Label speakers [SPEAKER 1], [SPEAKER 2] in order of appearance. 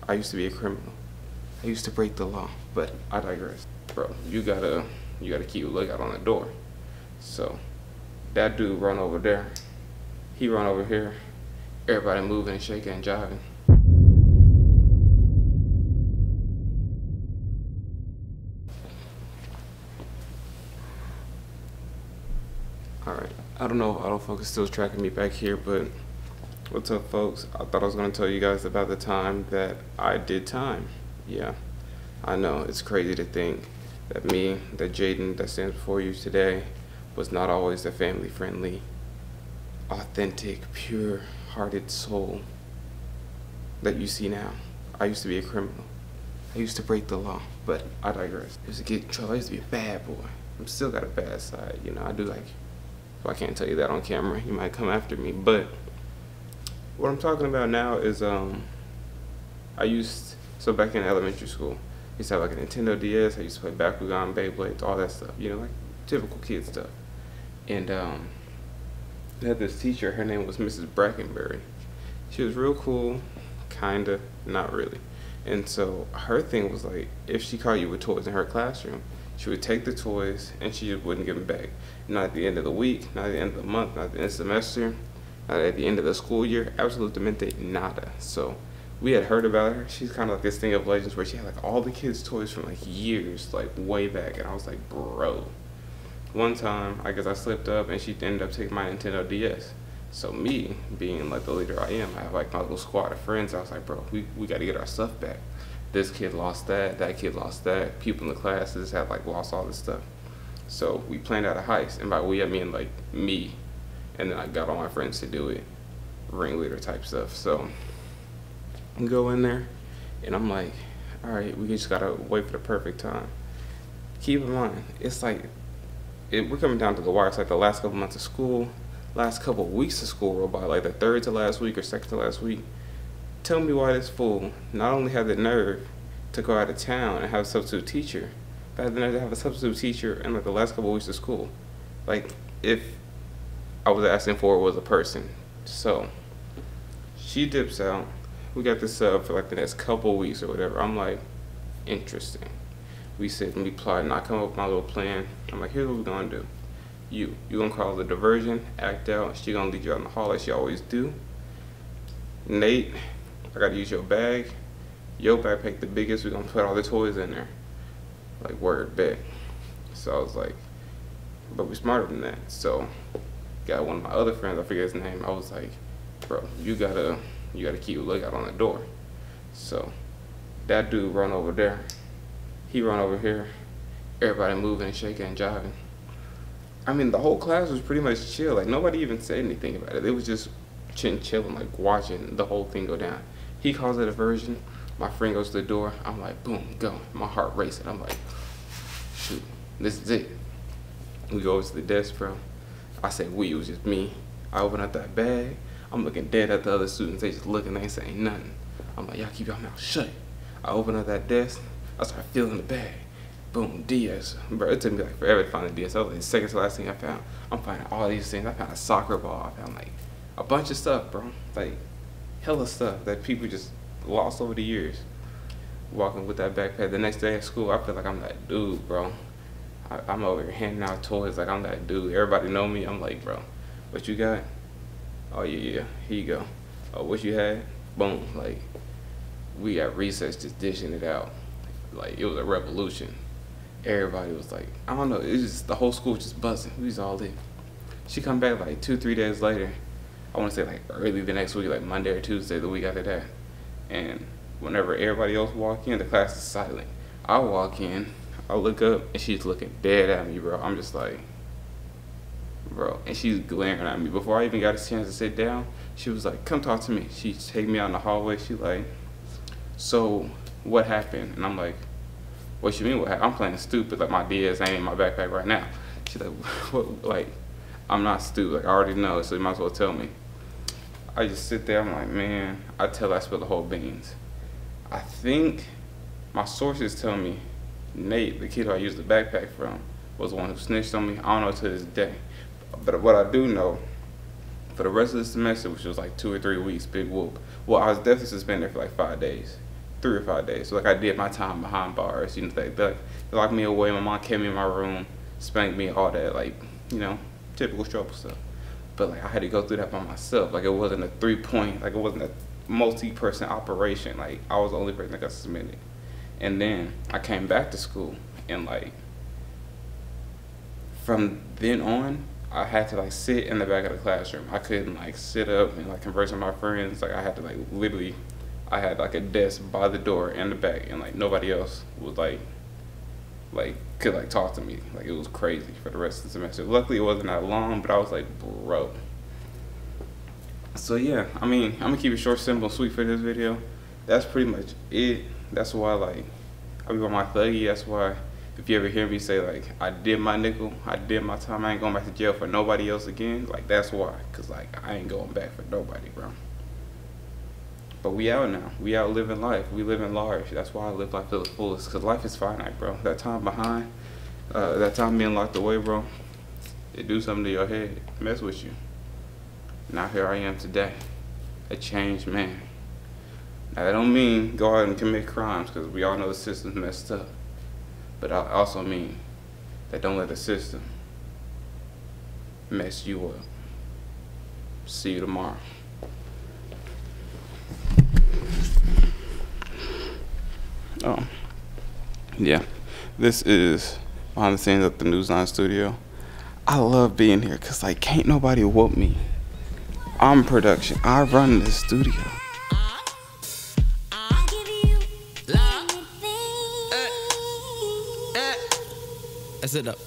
[SPEAKER 1] I used to be a criminal. I used to break the law, but I digress. Bro, you gotta keep a lookout on the door. So that dude run over there, he run over here, everybody moving and shaking and jiving. Alright, I don't know if autofocus is still tracking me back here, but what's up, folks? I thought I was going to tell you guys about the time that I did time. Yeah, I know, it's crazy to think that me, that Jaden that stands before you today, was not always the family-friendly, authentic, pure-hearted soul that you see now. I used to be a criminal. I used to break the law, but I digress. I used to get in trouble. I used to be a bad boy. I'm still got a bad side, you know. I do like, well, I can't tell you that on camera. You might come after me, but what I'm talking about now is so back in elementary school, I used to have like a Nintendo DS. I used to play Bakugan, Beyblades, all that stuff, you know, like typical kid stuff. And I had this teacher, her name was Mrs. Brackenberry. She was real cool, kinda, not really. And so her thing was like, if she caught you with toys in her classroom, she would take the toys and she just wouldn't give them back. Not at the end of the week, not at the end of the month, not at the end of the semester, not at the end of the school year. Absolutamente nada. So we had heard about her. She's kind of like this thing of legends where she had like all the kids' toys from like years, like way back. And I was like, bro. One time, I guess I slipped up and she ended up taking my Nintendo DS. So me, being like the leader I am, I have like my little squad of friends. I was like, bro, we got to get our stuff back. This kid lost that kid lost that. People in the classes have like lost all this stuff. So we planned out a heist, and by we I mean like me, and then I got all my friends to do it, ringleader type stuff. So I go in there, and I'm like, all right, we just gotta wait for the perfect time. Keep in mind, it's like we're coming down to the wire. It's like the last couple months of school, last couple weeks of school roll by, like the third to last week or second to last week. Tell me why this fool not only had the nerve to go out of town and have a substitute teacher, but had the nerve to have a substitute teacher in like the last couple weeks of school. Like, if I was asking for it was a person. So she dips out. We got this sub for like the next couple weeks or whatever. I'm like, interesting. We sit and we plot, and I come up with my little plan. I'm like, here's what we're gonna do. You gonna call the diversion, act out. She gonna lead you out in the hall like she always do. Nate, I gotta use your bag. Your backpack the biggest. We're gonna put all the toys in there. Like, word, bet. So I was like, but we're smarter than that. So got one of my other friends, I forget his name. I was like, bro, you gotta keep a lookout on the door. So that dude run over there, he run over here, everybody moving and shaking and jiving. I mean, the whole class was pretty much chill. Like, nobody even said anything about it. It was just chilling, like watching the whole thing go down. He calls it a diversion. My friend goes to the door. I'm like, boom, go. My heart racing. I'm like, shoot, this is it. We go over to the desk, bro. I say we, it was just me. I open up that bag. I'm looking dead at the other students. They just looking, they ain't saying nothing. I'm like, y'all keep your mouth shut. I open up that desk. I start feeling the bag. Boom, DS. Bro, it took me like forever to find the DS. That was like the second to last thing I found. I'm finding all these things. I found a soccer ball. I found like a bunch of stuff, bro. Like, hella stuff that people just lost over the years. Walking with that backpack. The next day at school, I feel like I'm that dude, bro. I'm over here handing out toys like I'm that dude. Everybody know me. I'm like, bro, what you got? Oh, yeah, here you go. Oh, what you had? Boom. Like, we got recess just dishing it out. Like, it was a revolution. Everybody was like, I don't know, it was just, the whole school was just buzzing. We was all in. She come back like 2-3 days later. I want to say like early the next week, like Monday or Tuesday, the week after that. And whenever everybody else walk in, the class is silent. I walk in, I look up, and she's looking dead at me, bro. I'm just like, bro. And she's glaring at me. Before I even got a chance to sit down, she was like, come talk to me. She take me out in the hallway. She like, so what happened? And I'm like, what you mean what happened? I'm playing stupid. Like, my DS ain't in my backpack right now. She's like, what? Like, I'm not stupid. Like, I already know, so you might as well tell me. I just sit there. I'm like, man, I tell I spill the whole beans. I think my sources tell me Nate, the kid who I used the backpack from, was the one who snitched on me. I don't know to this day. But what I do know, for the rest of the semester, which was like 2 or 3 weeks, big whoop. Well, I was definitely suspended for like 5 days. 3 or 5 days. So like I did my time behind bars. You know, they locked me away. My mom came in my room, spanked me, all that, like, you know, typical struggle stuff. But like I had to go through that by myself. Like it wasn't a 3-point, like it wasn't a multi-person operation. Like I was the only person that got suspended. And then I came back to school, and like from then on, I had to like sit in the back of the classroom. I couldn't like sit up and like converse with my friends. Like I had to like literally, I had like a desk by the door in the back, and like nobody else was like could like talk to me. Like it was crazy for the rest of the semester. Luckily it wasn't that long, but I was like, bro. So yeah, I mean, I'm gonna keep it short, simple, and sweet for this video. That's pretty much it. That's why like I be on my thuggy. That's why if you ever hear me say like I did my nickel, I did my time, I ain't going back to jail for nobody else again, like that's why. Cause like I ain't going back for nobody, bro. But we out now. We out living life. We living large. That's why I live life to the fullest. Cause life is finite, bro. That time behind, that time being locked away, bro, it do something to your head, mess with you. Now here I am today, a changed man. Now that don't mean go out and commit crimes, cause we all know the system's messed up. But I also mean that don't let the system mess you up. See you tomorrow. Yeah, this is behind the scenes at the Newsline studio. I love being here because like can't nobody whoop me. I'm production. I run this studio.
[SPEAKER 2] That's it up.